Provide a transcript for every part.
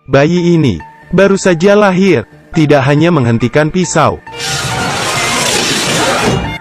Bayi ini baru saja lahir, tidak hanya menghentikan pisau.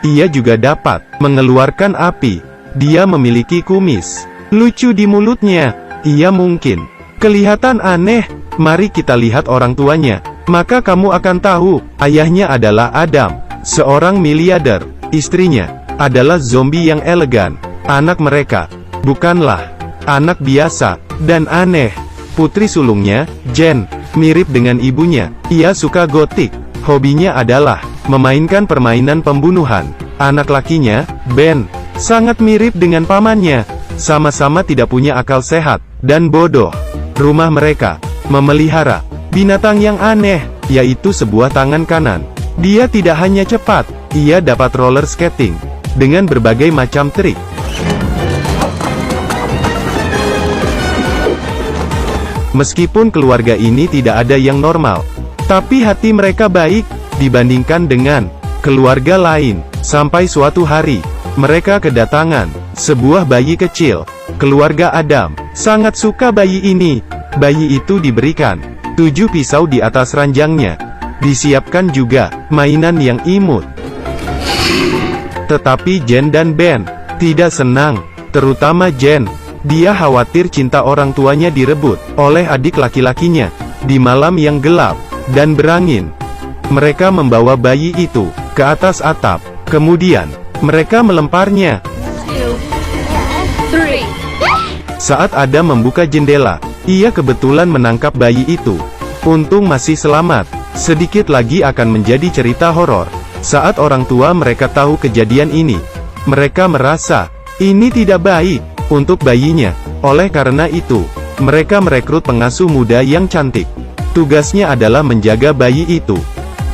Ia juga dapat mengeluarkan api. Dia memiliki kumis lucu di mulutnya. Ia mungkin kelihatan aneh. Mari kita lihat orang tuanya. Maka kamu akan tahu, ayahnya adalah Adam, seorang miliarder. Istrinya adalah zombie yang elegan. Anak mereka bukanlah anak biasa dan aneh. Putri sulungnya, Jen, mirip dengan ibunya. Ia suka gotik. Hobinya adalah memainkan permainan pembunuhan. Anak lakinya, Ben, sangat mirip dengan pamannya. Sama-sama tidak punya akal sehat dan bodoh. Rumah mereka memelihara binatang yang aneh, yaitu sebuah tangan kanan. Dia tidak hanya cepat, ia dapat roller skating dengan berbagai macam trik. Meskipun keluarga ini tidak ada yang normal, tapi hati mereka baik dibandingkan dengan keluarga lain. Sampai suatu hari, mereka kedatangan sebuah bayi kecil. Keluarga Adam sangat suka bayi ini. Bayi itu diberikan 7 pisau di atas ranjangnya. Disiapkan juga mainan yang imut. Tetapi Jen dan Ben tidak senang, terutama Jen. Dia khawatir cinta orang tuanya direbut oleh adik laki-lakinya di malam yang gelap dan berangin. Mereka membawa bayi itu ke atas atap, kemudian mereka melemparnya. Saat Adam membuka jendela, ia kebetulan menangkap bayi itu. Untung masih selamat. Sedikit lagi akan menjadi cerita horor. Saat orang tua mereka tahu kejadian ini, mereka merasa ini tidak baik untuk bayinya. Oleh karena itu, mereka merekrut pengasuh muda yang cantik. Tugasnya adalah menjaga bayi itu.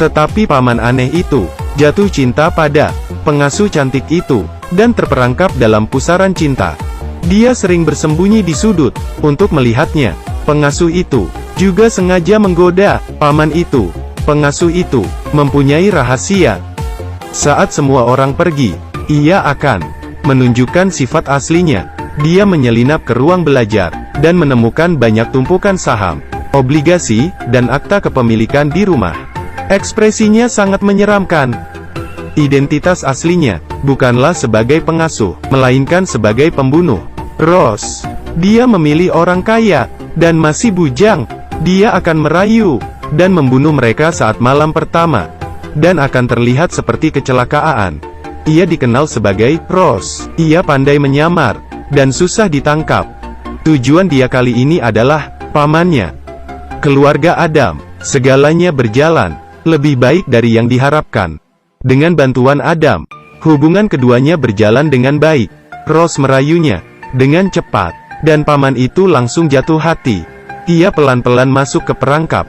Tetapi paman aneh itu jatuh cinta pada pengasuh cantik itu dan terperangkap dalam pusaran cinta. Dia sering bersembunyi di sudut untuk melihatnya. Pengasuh itu juga sengaja menggoda paman itu. Pengasuh itu mempunyai rahasia. Saat semua orang pergi, ia akan menunjukkan sifat aslinya. Dia menyelinap ke ruang belajar dan menemukan banyak tumpukan saham, obligasi, dan akta kepemilikan di rumah. Ekspresinya sangat menyeramkan. Identitas aslinya bukanlah sebagai pengasuh, melainkan sebagai pembunuh. Ross, dia memilih orang kaya dan masih bujang. Dia akan merayu dan membunuh mereka saat malam pertama, dan akan terlihat seperti kecelakaan. Ia dikenal sebagai Ross. Ia pandai menyamar dan susah ditangkap. Tujuan dia kali ini adalah pamannya. Keluarga Adam, segalanya berjalan lebih baik dari yang diharapkan. Dengan bantuan Adam, hubungan keduanya berjalan dengan baik. Ross merayunya dengan cepat, dan paman itu langsung jatuh hati. Ia pelan-pelan masuk ke perangkap.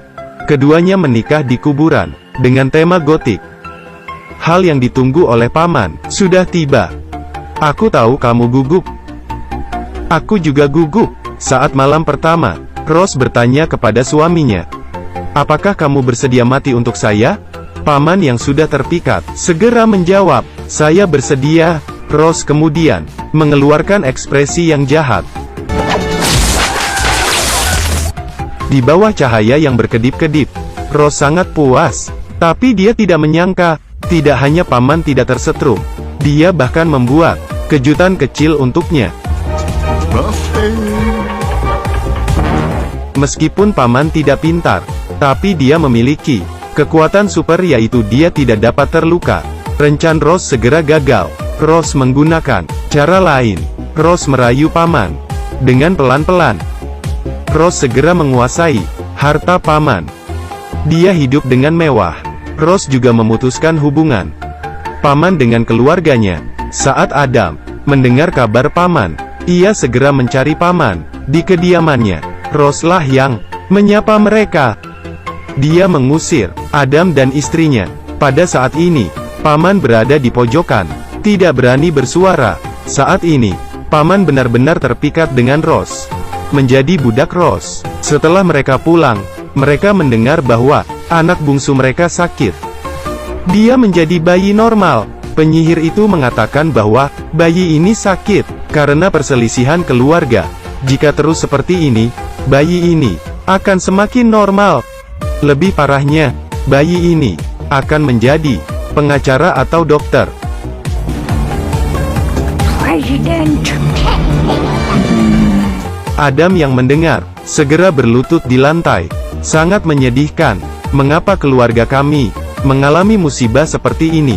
Keduanya menikah di kuburan dengan tema gotik. Hal yang ditunggu oleh paman sudah tiba. Aku tahu kamu gugup. Aku juga gugup. Saat malam pertama, Ross bertanya kepada suaminya, "Apakah kamu bersedia mati untuk saya?" Paman yang sudah terpikat segera menjawab, "Saya bersedia." Ross kemudian mengeluarkan ekspresi yang jahat. Di bawah cahaya yang berkedip-kedip, Ross sangat puas. Tapi dia tidak menyangka, tidak hanya paman tidak tersetrum, dia bahkan membuat kejutan kecil untuknya. Meskipun paman tidak pintar, tapi dia memiliki kekuatan super, yaitu dia tidak dapat terluka. Rencana Ross segera gagal. Ross menggunakan cara lain. Ross merayu paman dengan pelan-pelan. Ross segera menguasai harta paman. Dia hidup dengan mewah. Ross juga memutuskan hubungan paman dengan keluarganya. Saat Adam mendengar kabar paman, ia segera mencari paman di kediamannya. Ross lah yang menyapa mereka. Dia mengusir Adam dan istrinya. Pada saat ini, paman berada di pojokan, tidak berani bersuara. Saat ini, paman benar-benar terpikat dengan Ross, menjadi budak Ross. Setelah mereka pulang, mereka mendengar bahwa anak bungsu mereka sakit. Dia menjadi bayi normal. Penyihir itu mengatakan bahwa bayi ini sakit karena perselisihan keluarga. Jika terus seperti ini, bayi ini akan semakin normal. Lebih parahnya, bayi ini akan menjadi pengacara atau dokter. President. Adam yang mendengar, segera berlutut di lantai. Sangat menyedihkan. Mengapa keluarga kami mengalami musibah seperti ini?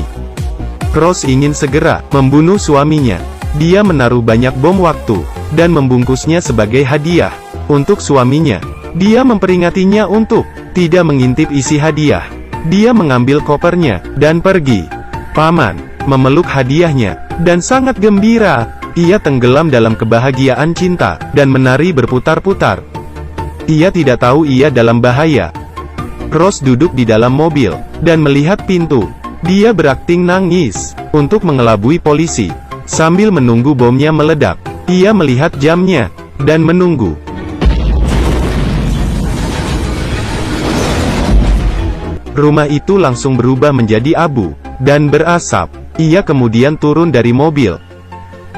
Ross ingin segera membunuh suaminya. Dia menaruh banyak bom waktu, dan membungkusnya sebagai hadiah untuk suaminya. Dia memperingatinya untuk tidak mengintip isi hadiah. Dia mengambil kopernya, dan pergi. Paman memeluk hadiahnya, dan sangat gembira. Ia tenggelam dalam kebahagiaan cinta, dan menari berputar-putar. Ia tidak tahu ia dalam bahaya. Ross duduk di dalam mobil, dan melihat pintu. Dia berakting nangis, untuk mengelabui polisi. Sambil menunggu bomnya meledak, ia melihat jamnya, dan menunggu. Rumah itu langsung berubah menjadi abu, dan berasap. Ia kemudian turun dari mobil,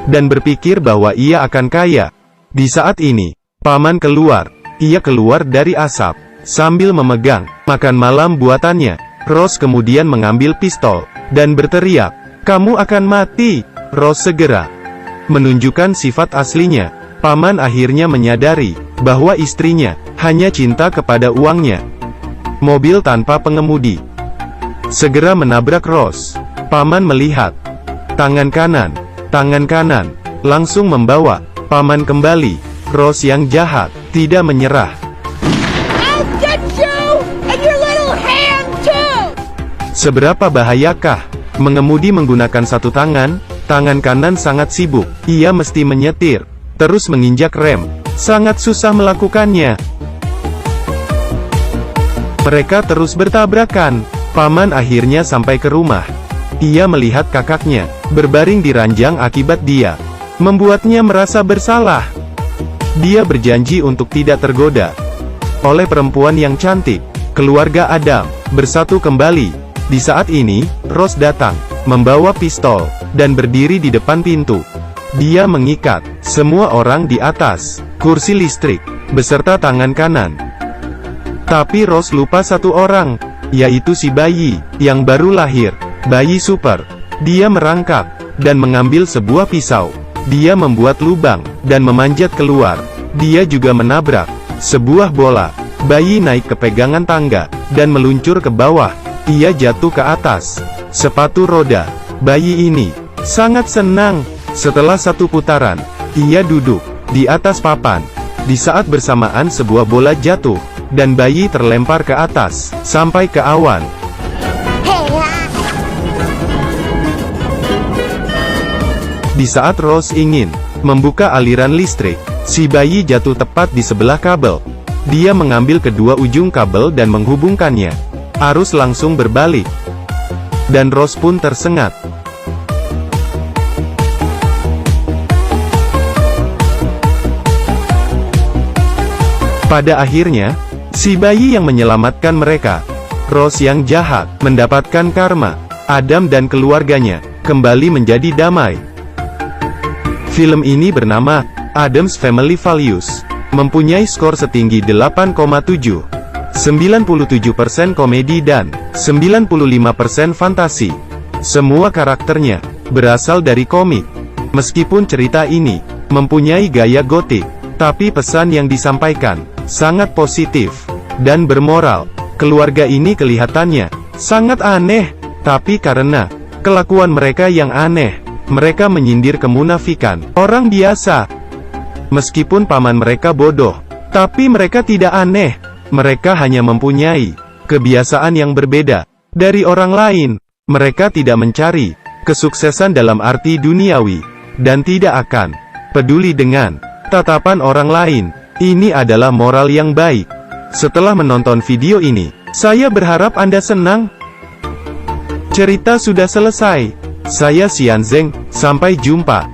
dan berpikir bahwa ia akan kaya. Di saat ini, paman keluar. Ia keluar dari asap, sambil memegang makan malam buatannya. Ross kemudian mengambil pistol, dan berteriak, "Kamu akan mati!" Ross segera menunjukkan sifat aslinya. Paman akhirnya menyadari bahwa istrinya hanya cinta kepada uangnya. Mobil tanpa pengemudi segera menabrak Ross. Paman melihat tangan kanan langsung membawa paman kembali. Ross yang jahat tidak menyerah. I'll get you and your little hand too. Seberapa bahayakah mengemudi menggunakan satu tangan? Tangan kanan sangat sibuk. Ia mesti menyetir, terus menginjak rem. Sangat susah melakukannya. Mereka terus bertabrakan. Paman akhirnya sampai ke rumah. Ia melihat kakaknya berbaring di ranjang akibat dia membuatnya merasa bersalah. Dia berjanji untuk tidak tergoda oleh perempuan yang cantik. Keluarga Adam bersatu kembali. Di saat ini, Ross datang, membawa pistol, dan berdiri di depan pintu. Dia mengikat semua orang di atas kursi listrik, beserta tangan kanan. Tapi Ross lupa satu orang, yaitu si bayi yang baru lahir, bayi super. Dia merangkak, dan mengambil sebuah pisau. Dia membuat lubang, dan memanjat keluar. Dia juga menabrak sebuah bola. Bayi naik ke pegangan tangga, dan meluncur ke bawah. Ia jatuh ke atas sepatu roda. Bayi ini sangat senang. Setelah satu putaran, ia duduk di atas papan. Di saat bersamaan sebuah bola jatuh, dan bayi terlempar ke atas, sampai ke awan. Di saat Ross ingin membuka aliran listrik, si bayi jatuh tepat di sebelah kabel. Dia mengambil kedua ujung kabel dan menghubungkannya. Arus langsung berbalik, dan Ross pun tersengat. Pada akhirnya, si bayi yang menyelamatkan mereka. Ross yang jahat mendapatkan karma. Adam dan keluarganya kembali menjadi damai. Film ini bernama Addams Family Values, mempunyai skor setinggi 8,7, 97% komedi dan 95% fantasi. Semua karakternya berasal dari komik. Meskipun cerita ini mempunyai gaya gotik, tapi pesan yang disampaikan sangat positif dan bermoral. Keluarga ini kelihatannya sangat aneh, tapi karena kelakuan mereka yang aneh, mereka menyindir kemunafikan orang biasa. Meskipun paman mereka bodoh, tapi mereka tidak aneh. Mereka hanya mempunyai kebiasaan yang berbeda dari orang lain. Mereka tidak mencari kesuksesan dalam arti duniawi, dan tidak akan peduli dengan tatapan orang lain. Ini adalah moral yang baik. Setelah menonton video ini, saya berharap Anda senang. Cerita sudah selesai. Saya Xian Zeng, sampai jumpa.